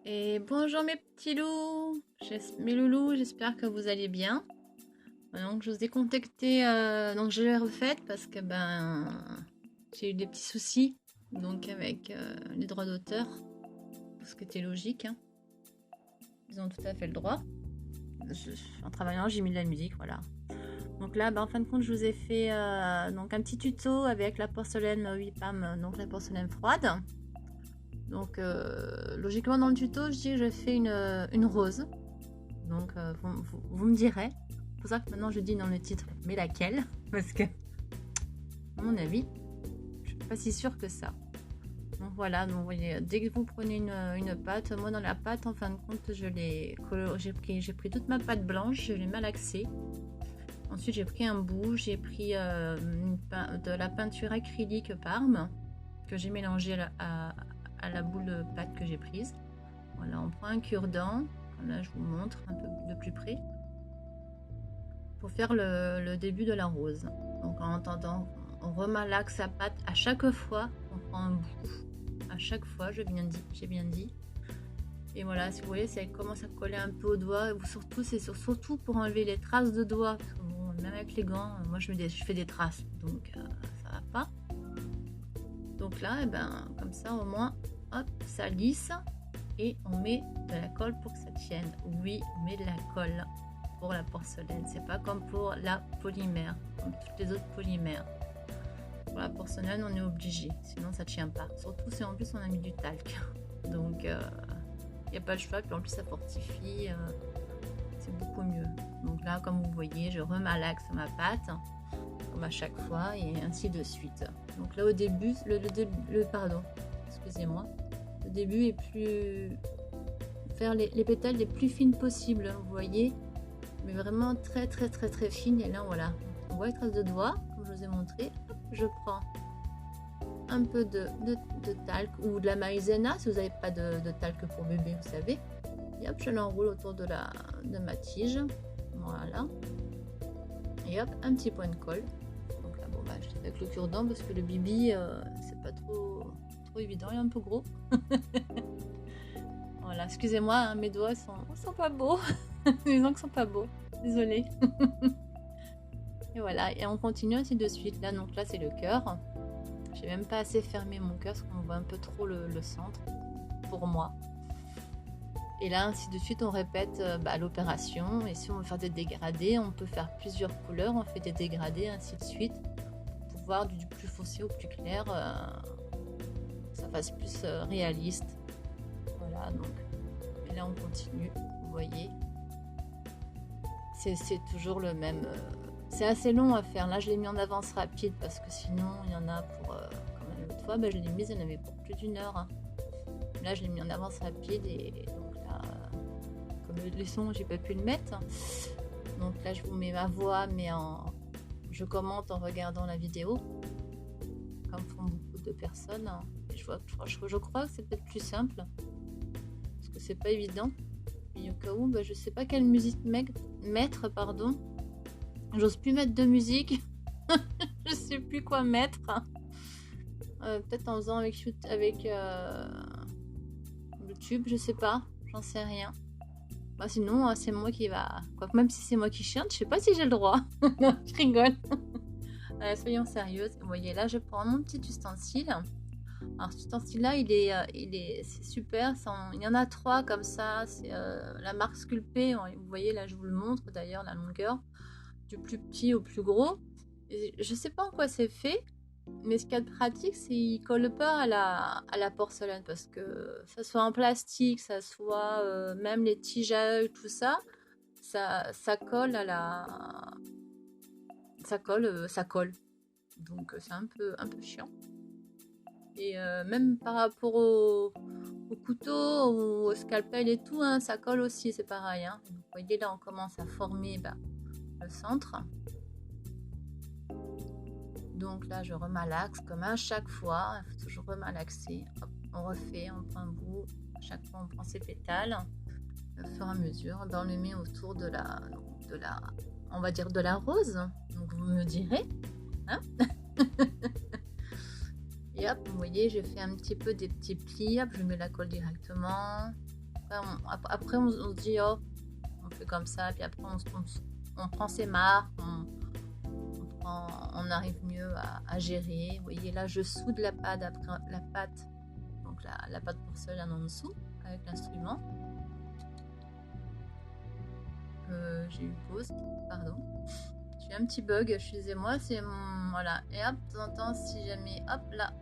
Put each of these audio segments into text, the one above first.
Et bonjour mes petits loups, mes loulous, j'espère que vous allez bien. Donc je vous ai contacté, donc je l'ai refaite parce que j'ai eu des petits soucis donc avec les droits d'auteur, ce qui était logique. Hein. Ils ont tout à fait le droit. En travaillant, j'ai mis de la musique, voilà. Donc là, en fin de compte, je vous ai fait donc un petit tuto avec la porcelaine Wipam, donc la porcelaine froide. Donc logiquement dans le tuto, je dis que je fais une rose. Donc vous me direz. C'est pour ça que maintenant je dis dans le titre, mais laquelle? Parce que, à mon avis, je suis pas si sûre que ça. Donc voilà, donc vous voyez, dès que vous prenez une pâte, moi dans la pâte, en fin de compte, j'ai pris toute ma pâte blanche, je l'ai malaxée. Ensuite j'ai pris un bout, j'ai pris de la peinture acrylique Parme que j'ai mélangée à la boule de pâte que j'ai prise. Voilà, on prend un cure-dent. Là, je vous montre un peu de plus près pour faire le début de la rose. Donc en entendant, on remalaxe sa pâte à chaque fois. On prend un bout à chaque fois. J'ai bien dit. Et voilà, si vous voyez, ça commence à coller un peu au doigt. Surtout, c'est surtout pour enlever les traces de doigts. Parce que bon, même avec les gants, moi je fais des traces, donc ça va pas. Donc là, comme ça au moins, hop, ça lisse. Et on met de la colle pour que ça tienne. Oui, on met de la colle pour la porcelaine. C'est pas comme pour la polymère, comme toutes les autres polymères. Pour la porcelaine, on est obligé, sinon ça tient pas. Surtout si en plus on a mis du talc. Donc il n'y a pas le choix. Puis en plus ça fortifie, c'est beaucoup mieux. Donc là, comme vous voyez, je remalaxe ma pâte comme à chaque fois et ainsi de suite. Donc là au début, excusez-moi. Le début est plus faire les pétales les plus fines possibles, vous voyez, mais vraiment très très très très fines. Et là voilà, on voit les traces de doigts comme je vous ai montré. Hop, je prends un peu de talc ou de la maïzena si vous n'avez pas de talc pour bébé, vous savez, et hop, je l'enroule autour de ma tige, voilà, et hop, un petit point de colle. Donc là, je fais avec le cure-dent parce que le bibi c'est pas trop évident, il est un peu gros. Voilà, excusez-moi, hein, mes doigts sont pas beaux. Les ongles sont pas beaux, désolée. Et voilà, et on continue ainsi de suite. Là, donc là, c'est le cœur. J'ai même pas assez fermé mon cœur parce qu'on voit un peu trop le centre pour moi. Et là, ainsi de suite, on répète l'opération. Et si on veut faire des dégradés, on peut faire plusieurs couleurs. On fait des dégradés, ainsi de suite, pour pouvoir du plus foncé au plus clair, ça fasse plus réaliste. Voilà, donc. Et là, on continue, vous voyez. C'est toujours le même. C'est assez long à faire. Là, je l'ai mis en avance rapide parce que sinon, il y en a pour. Comme l'autre fois, je l'ai mise, il y en avait pour plus d'1 heure. Hein. Là, je l'ai mis en avance rapide et donc là, comme le son, j'ai pas pu le mettre. Donc là, je vous mets ma voix, mais je commente en regardant la vidéo, comme font beaucoup de personnes. Et je crois que c'est peut-être plus simple parce que c'est pas évident. Et au cas où, je sais pas quelle musique mettre, pardon. J'ose plus mettre de musique. Je sais plus quoi mettre. Peut-être en faisant avec YouTube, je sais pas. J'en sais rien. Sinon, c'est moi qui va. Quoique même si c'est moi qui chante, je sais pas si j'ai le droit. Non, je rigole. Soyons sérieuses. Vous voyez, là, je prends mon petit ustensile. Alors cet ustensile-là, c'est super. Il y en a 3 comme ça. C'est la marque Sculpé. Vous voyez, là, je vous le montre d'ailleurs, la longueur du plus petit au plus gros. Et je sais pas en quoi c'est fait, mais ce qu'il y a de pratique, c'est qu'il colle pas à la porcelaine, parce que ça soit en plastique, ça soit même les tiges à œil, tout ça, ça colle ça colle. Donc c'est un peu chiant. Et même par rapport au couteau ou au scalpel et tout, hein, ça colle aussi, c'est pareil. Hein. Vous voyez, là, on commence à former le centre. Donc là, je remalaxe comme à chaque fois. Il faut toujours remalaxer. Hop, on refait, on prend un bout. À chaque fois, on prend ses pétales au fur et à mesure. On le met autour on va dire de la rose. Donc vous me direz, hein. Et hop, vous voyez, je fais un petit peu des petits plis. Hop, je mets la colle directement. Après on se dit, oh, on fait comme ça, puis après on prend ses marques, on arrive mieux à gérer. Vous voyez, là, je soude la pâte, donc la pâte porcelaine en dessous, avec l'instrument. J'ai eu pause, pardon. J'ai un petit bug, excusez-moi, c'est mon... Voilà, et hop, de temps en temps, si jamais, hop, là,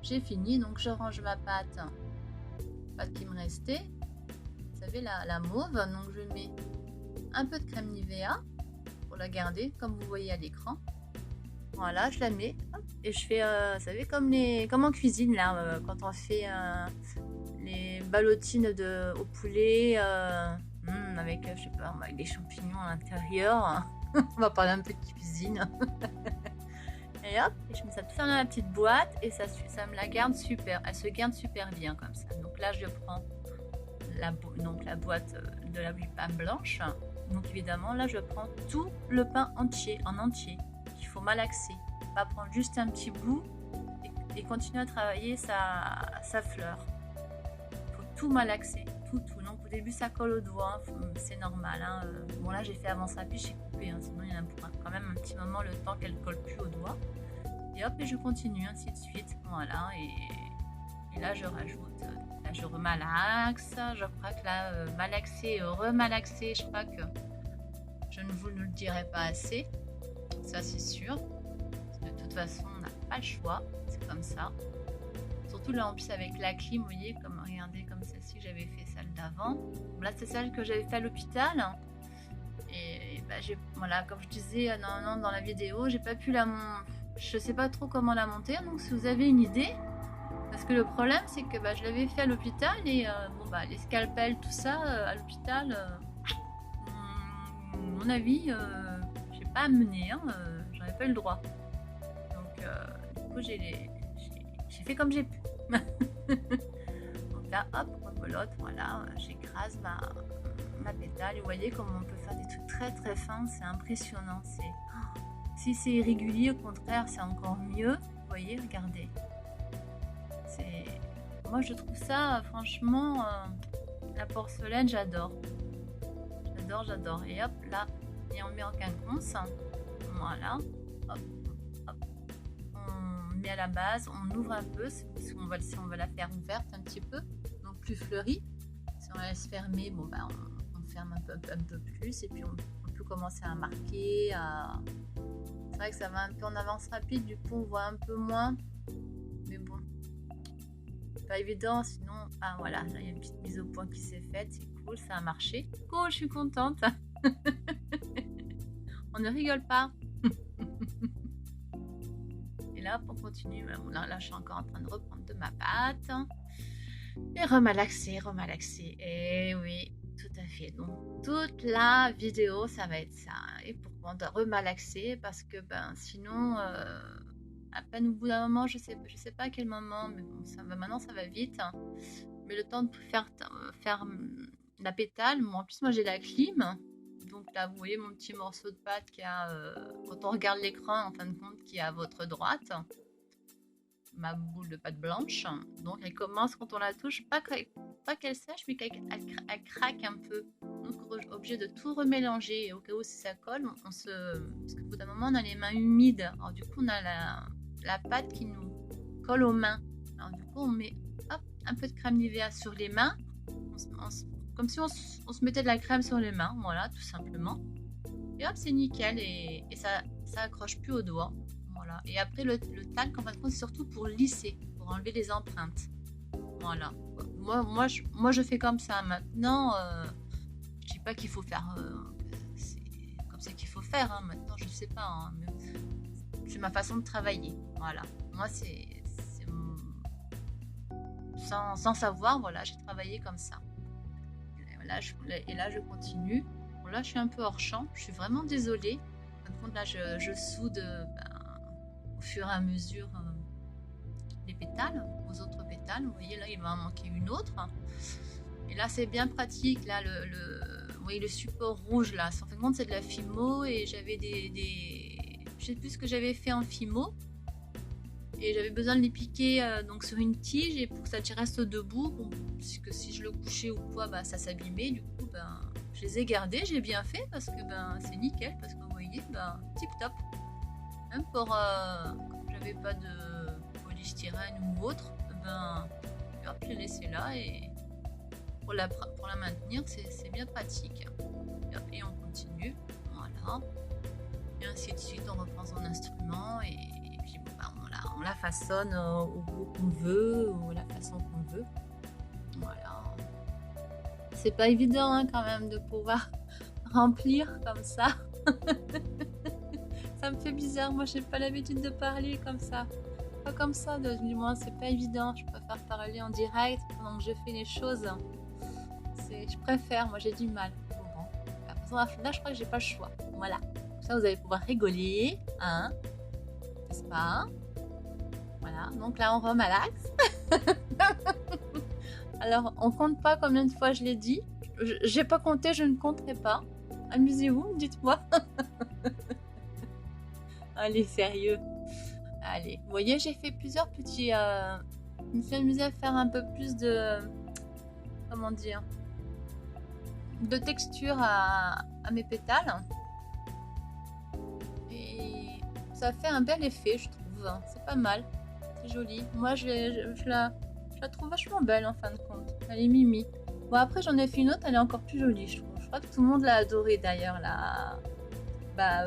j'ai fini, donc je range ma pâte qui me restait. Vous savez, la mauve, donc je mets un peu de crème Nivea pour la garder, comme vous voyez à l'écran. Voilà, je la mets, hop, et je fais, vous savez, comme en cuisine, là, quand on fait les ballotines au poulet, avec, je sais pas, avec des champignons à l'intérieur. On va parler un peu de cuisine. Et hop, et je mets ça tout ça dans la petite boîte et ça me la garde super. Elle se garde super bien comme ça. Donc là, je prends la boîte de la pain blanche. Donc évidemment, là, je prends tout le pain entier, en entier. Il faut malaxer. Pas prendre juste un petit bout et continuer à travailler sa fleur. Il faut tout malaxer, tout. Donc au début, ça colle au doigt, c'est normal. Hein. Bon là, j'ai fait avancer la pile, j'ai coupé. Hein. Sinon, il y en a pour quand même un petit moment le temps qu'elle colle plus au doigt. Et hop, et je continue, ainsi de suite. Voilà, et là, je rajoute, là, je remalaxe. Je crois que là, malaxer, remalaxer, je crois que je ne vous le dirai pas assez. Ça, c'est sûr. De toute façon, on n'a pas le choix. C'est comme ça. Surtout là, en plus, avec la clim, vous voyez, regardez, comme celle-ci que j'avais fait celle d'avant. Là, c'est celle que j'avais fait à l'hôpital. Et bah, voilà, comme je disais dans la vidéo, j'ai pas pu je sais pas trop comment la monter, donc si vous avez une idée, parce que le problème c'est que je l'avais fait à l'hôpital et les scalpels, tout ça, à l'hôpital, mon avis, j'ai pas amené, j'aurais pas eu le droit. Donc du coup j'ai fait comme j'ai pu. Donc là, hop, rebelote, voilà, j'écrase ma pétale et vous voyez comment on peut faire des trucs très très fins, c'est impressionnant. Si c'est irrégulier, au contraire, c'est encore mieux. Vous voyez, regardez. Moi, je trouve ça, franchement, la porcelaine, j'adore. J'adore. Et hop, là, et on met en quinconce. Voilà. Hop. On met à la base, on ouvre un peu, parce qu'on va la faire ouverte un petit peu, donc plus fleurie. Si on la laisse fermer, on ferme un peu plus, et puis on peut commencer à marquer, C'est vrai que ça va un peu en avance rapide, du coup on voit un peu moins, mais bon, pas évident. Sinon, voilà, là il y a une petite mise au point qui s'est faite, c'est cool, ça a marché. Cool, je suis contente. On ne rigole pas. Et là, pour continuer, là je suis encore en train de reprendre de ma pâte et remalaxer. Et oui, tout à fait. Donc toute la vidéo, ça va être ça. Et pourquoi on doit remalaxer? Parce que sinon, à peine au bout d'un moment, je sais pas à quel moment, mais bon, maintenant ça va vite. Hein. Mais le temps de faire la pétale, en plus moi j'ai la clim. Donc là, vous voyez mon petit morceau de pâte qui a, quand on regarde l'écran, en fin de compte, qui est à votre droite. Ma boule de pâte blanche. Donc elle commence, quand on la touche, pas qu'elle sèche, mais qu'elle craque un peu. Donc obligé de tout remélanger. Et au cas où si ça colle, parce qu'au bout d'un moment on a les mains humides. Alors du coup on a la pâte qui nous colle aux mains. Alors du coup on met un peu de crème Nivea sur les mains. Comme si on se mettait de la crème sur les mains. Voilà, tout simplement. Et hop, c'est nickel. Et ça accroche plus au doigt. Voilà. Et après le talc, en fin de compte, c'est surtout pour lisser, pour enlever les empreintes. Voilà. Moi je fais comme ça. Maintenant, je dis pas qu'il faut faire c'est comme ça qu'il faut faire. Hein. Maintenant, je sais pas. Hein, mais c'est ma façon de travailler. Voilà. Moi, c'est sans savoir. Voilà, j'ai travaillé comme ça. Et là, je continue. Bon, là, je suis un peu hors champ. Je suis vraiment désolée. En fin de compte, là, je soude. Au fur et à mesure les pétales, aux autres pétales. Vous voyez là il va en manquer une autre et là c'est bien pratique. Là vous voyez le support rouge là, en fin de compte c'est de la Fimo et j'avais je sais plus ce que j'avais fait en Fimo Et j'avais besoin de les piquer donc sur une tige et pour que ça reste debout, bon, puisque si je le couchais ou quoi, bah, ça s'abîmait. Du coup, ben, je les ai gardés, j'ai bien fait parce que ben, c'est nickel, parce que vous voyez, ben, tip top. Même pour quand j'avais pas de polystyrène ou autre, ben, hop, je l'ai laissé là et pour la maintenir, c'est bien pratique. Et on continue, voilà. Et ainsi de suite, on reprend son instrument et puis bon, bah, on la façonne au goût qu'on veut ou la façon qu'on veut. Voilà. C'est pas évident hein, quand même de pouvoir remplir comme ça. Ça me fait bizarre, moi j'ai pas l'habitude de parler comme ça. Pas comme ça, du moins c'est pas évident. Je préfère parler en direct pendant que je fais les choses. Je préfère, moi j'ai du mal. Bon. Là je crois que j'ai pas le choix. Voilà. Ça vous allez pouvoir rigoler, hein, n'est-ce pas? Voilà, donc là on remalaxe. Alors on compte pas combien de fois je l'ai dit. J'ai pas compté, je ne compterai pas. Amusez-vous, dites-moi. Allez, sérieux. Allez, vous voyez, j'ai fait plusieurs petits... je me suis amusée à faire un peu plus de... Comment dire? De texture à mes pétales. Et ça fait un bel effet, je trouve. C'est pas mal. C'est joli. Moi, je la trouve vachement belle, en fin de compte. Elle est mimi. Bon, après, j'en ai fait une autre, elle est encore plus jolie, je trouve. Je crois que tout le monde l'a adorée, d'ailleurs, là. Bah,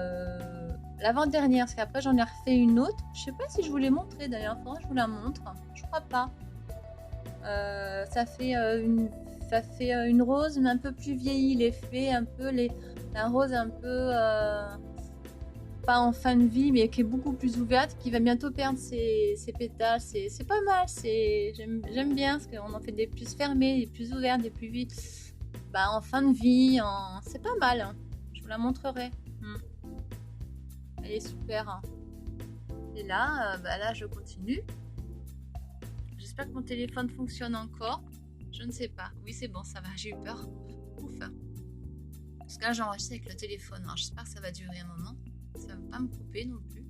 l'avant-dernière, parce qu'après j'en ai refait une autre. Je sais pas si je vous l'ai montré d'ailleurs, faudrait que je vous la montre. Je crois pas. Ça fait une rose, mais un peu plus vieillie, l'effet, un peu la rose un peu pas en fin de vie, mais qui est beaucoup plus ouverte, qui va bientôt perdre ses pétales. C'est pas mal. J'aime bien parce qu'on en fait des plus fermées, des plus ouvertes, des plus vite. Bah, en fin de vie, c'est pas mal. Hein. Je vous la montrerai. Elle est super. Hein. Et là, là, je continue. J'espère que mon téléphone fonctionne encore. Je ne sais pas. Oui, c'est bon, ça va. J'ai eu peur. Ouf. Parce que là, j'enregistre avec le téléphone. Alors, j'espère que ça va durer un moment. Ça ne va pas me couper non plus.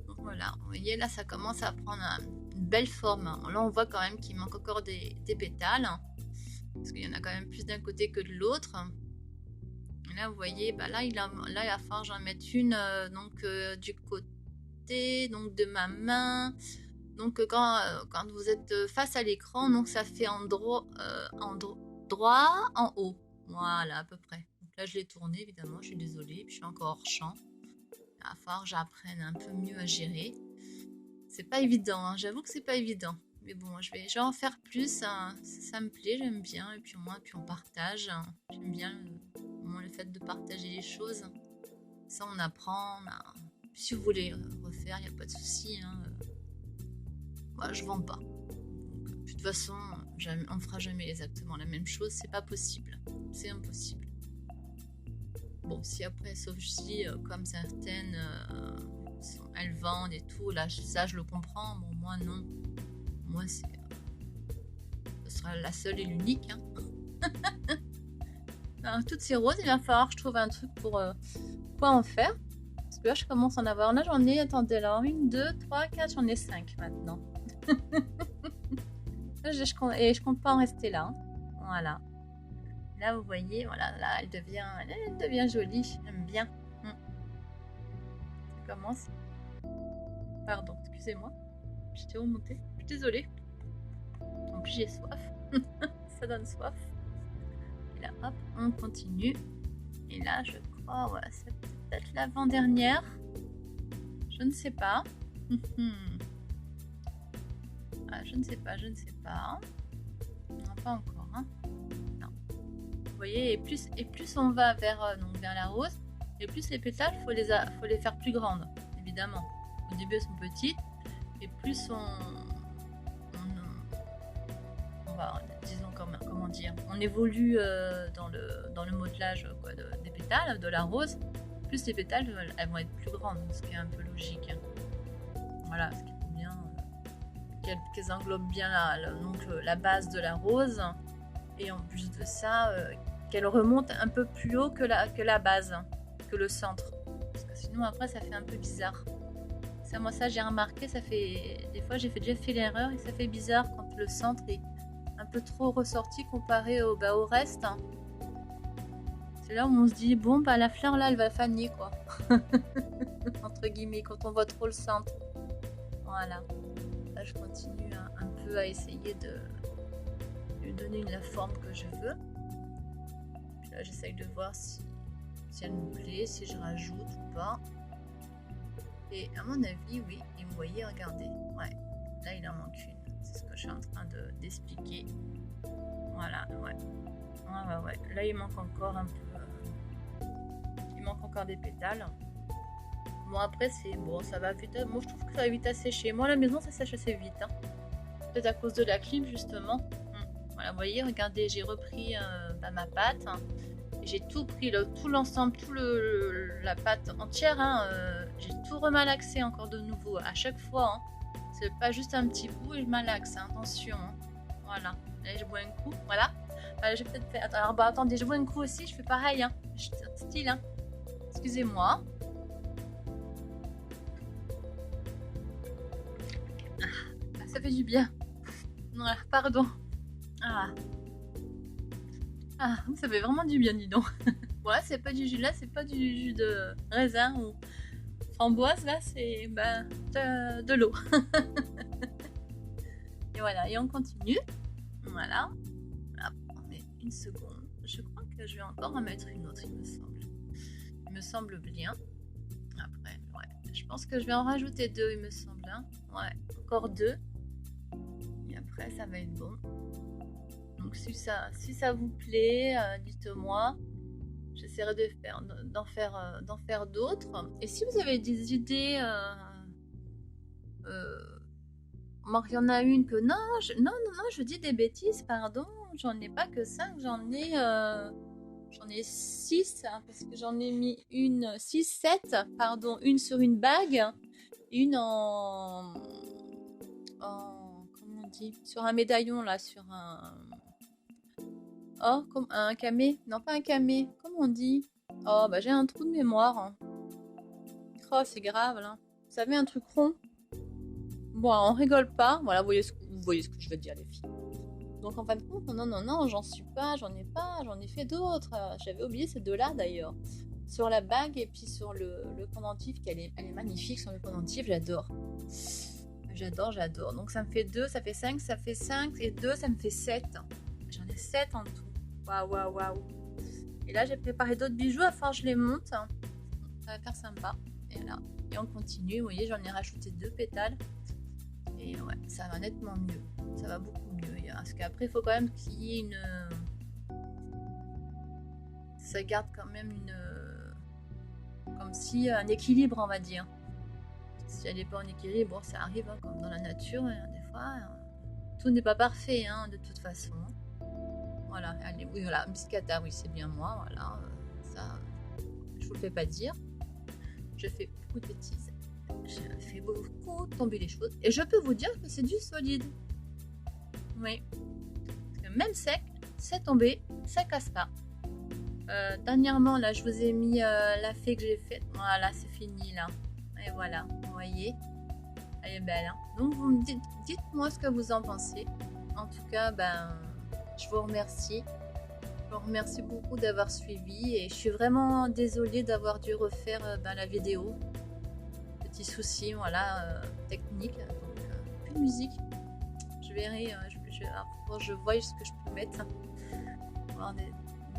Donc voilà. Vous voyez, là, ça commence à prendre une belle forme. Là, on voit quand même qu'il manque encore des pétales. Parce qu'il y en a quand même plus d'un côté que de l'autre. Là, vous voyez, bah là, il va falloir que j'en mette une du côté donc de ma main. Donc, quand vous êtes face à l'écran, donc ça fait en droit en haut. Voilà, à peu près. Donc là, je l'ai tourné, évidemment, je suis désolée. Puis je suis encore hors champ. Il va falloir que j'apprenne un peu mieux à gérer. C'est pas évident, hein. J'avoue que c'est pas évident. Mais bon, je vais en faire plus. Hein. Ça me plaît, j'aime bien. Et puis au moins, on partage. Hein. J'aime bien le fait de partager les choses. Ça, on apprend. Puis si vous voulez refaire, il n'y a pas de souci. Hein. Moi, je vends pas. Donc, de toute façon, on ne fera jamais exactement la même chose. C'est pas possible. C'est impossible. Bon, si après, sauf si, comme certaines, elles vendent et tout, là, ça, je le comprends. Bon, moi, non. Moi, ce sera la seule et l'unique. Hein. Alors, toutes ces roses, il va falloir que je trouve un truc pour quoi en faire. Parce que là, je commence à en avoir. Là, j'en ai, attendez, alors 1, 2, 3, 4, j'en ai 5 maintenant. Et je compte pas en rester là. Hein. Voilà. Là, vous voyez, voilà, là, elle devient jolie. J'aime bien. Ça commence. Pardon, excusez-moi. J'étais remontée. Je suis désolée. En plus, j'ai soif. Ça donne soif. Et là, hop, on continue. Et là, je crois, ouais, c'est peut-être l'avant-dernière. Je ne sais pas. Ah, je ne sais pas. Non, pas encore. Hein. Non. Vous voyez, et plus on va vers la rose, et plus les pétales, faut les faire plus grandes, évidemment. Au début, elles sont petites, et plus on va, disons, comment dire, on évolue dans le modelage des pétales, de la rose, plus les pétales, elles vont être plus grandes, ce qui est un peu logique. Hein. Voilà, ce qu'il faut bien qu'elles englobent bien la base de la rose, et en plus de ça, qu'elle remonte un peu plus haut que la base, que le centre. Parce que sinon, après, ça fait un peu bizarre. Moi ça j'ai remarqué, ça fait des fois déjà fait l'erreur et ça fait bizarre quand le centre est un peu trop ressorti comparé au reste. C'est là où on se dit bon bah la fleur là elle va faner quoi. Entre guillemets quand on voit trop le centre. Voilà. Là je continue un peu à essayer de lui donner la forme que je veux. Puis là j'essaye de voir si elle me plaît, si je rajoute ou pas. Et à mon avis, oui, et vous voyez, regardez, ouais, là il en manque une, c'est ce que je suis en train d'expliquer. Voilà, ouais. Là il manque encore un peu, il manque encore des pétales. Bon après c'est bon, ça va vite, moi je trouve que ça va vite à sécher. Moi à la maison ça sèche assez vite, hein. Peut-être à cause de la clim justement. Voilà, vous voyez, regardez, j'ai repris ma pâte. J'ai tout pris, tout l'ensemble, la pâte entière, hein, j'ai tout remalaxé encore de nouveau à chaque fois, hein. C'est pas juste un petit bout et je malaxe, hein, attention, hein. Voilà, là je bois un coup, voilà. Je vais peut-être faire, alors bah attendez, je bois un coup aussi, je fais pareil, hein, style, hein. Excusez-moi. Ça fait du bien. Voilà, pardon. Ça fait vraiment du bien, dis donc. Voilà, c'est pas du jus là, c'est pas du jus de raisin ou framboise, là c'est de l'eau. Et voilà, et on continue. Voilà. On met une seconde. Je crois que je vais encore en mettre une autre, il me semble. Il me semble bien. Après, ouais. Je pense que je vais en rajouter 2, il me semble. Hein. Ouais, encore 2. Et après, ça va être bon. Donc si ça vous plaît, dites-moi. J'essaierai d'en faire d'autres. Et si vous avez des idées, moi il y en a une que non, je dis des bêtises, pardon. J'en ai pas que 5, j'en ai 6, hein, parce que j'en ai mis 7, pardon, une sur une bague, une comment on dit, sur un médaillon là, sur un comme un camé, non pas un camé, comment on dit? Oh bah j'ai un trou de mémoire. Hein. Oh c'est grave là. Vous savez un truc rond. Bon on rigole pas. Voilà vous voyez ce que je veux dire les filles. Donc en fin de compte non j'en ai fait d'autres. J'avais oublié ces deux-là d'ailleurs. Sur la bague et puis sur le pendentif elle est magnifique sur le pendentif, j'adore. J'adore. Donc ça me fait 2, ça fait 5, ça fait 5 et 2 ça me fait 7. J'en ai 7 en tout. Waouh. Et là, j'ai préparé d'autres bijoux. À force, je les monte. Ça va faire sympa. Et là, et on continue. Vous voyez, j'en ai rajouté 2 pétales. Et ouais, ça va nettement mieux. Ça va beaucoup mieux. Parce qu'après, il faut quand même qu'il y ait une... Ça garde quand même comme si un équilibre, on va dire. Si elle n'est pas en équilibre, bon, ça arrive, hein, comme dans la nature. Hein, des fois, tout n'est pas parfait, hein, de toute façon. Voilà, allez, oui, voilà, Biscata, oui, c'est bien moi, voilà, ça, je vous le fais pas dire. Je fais beaucoup de bêtises, je fais beaucoup tomber les choses, et je peux vous dire que c'est du solide. Oui, parce que même sec, c'est tombé, ça casse pas. Dernièrement, là, je vous ai mis la fée que j'ai faite, voilà, c'est fini, là, et voilà, vous voyez, elle est belle, hein. Donc, vous me dites-moi ce que vous en pensez. En tout cas, je vous remercie. Je vous remercie beaucoup d'avoir suivi et je suis vraiment désolée d'avoir dû refaire la vidéo. Petit souci, voilà, technique. Donc, plus de musique. Je verrai, je vois ce que je peux mettre. Avoir des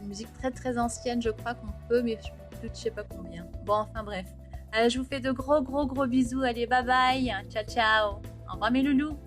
musiques très très anciennes, je crois qu'on peut, mais je sais pas combien. Bon, enfin bref. Je vous fais de gros bisous. Allez, bye bye. Ciao. Au revoir mes loulous.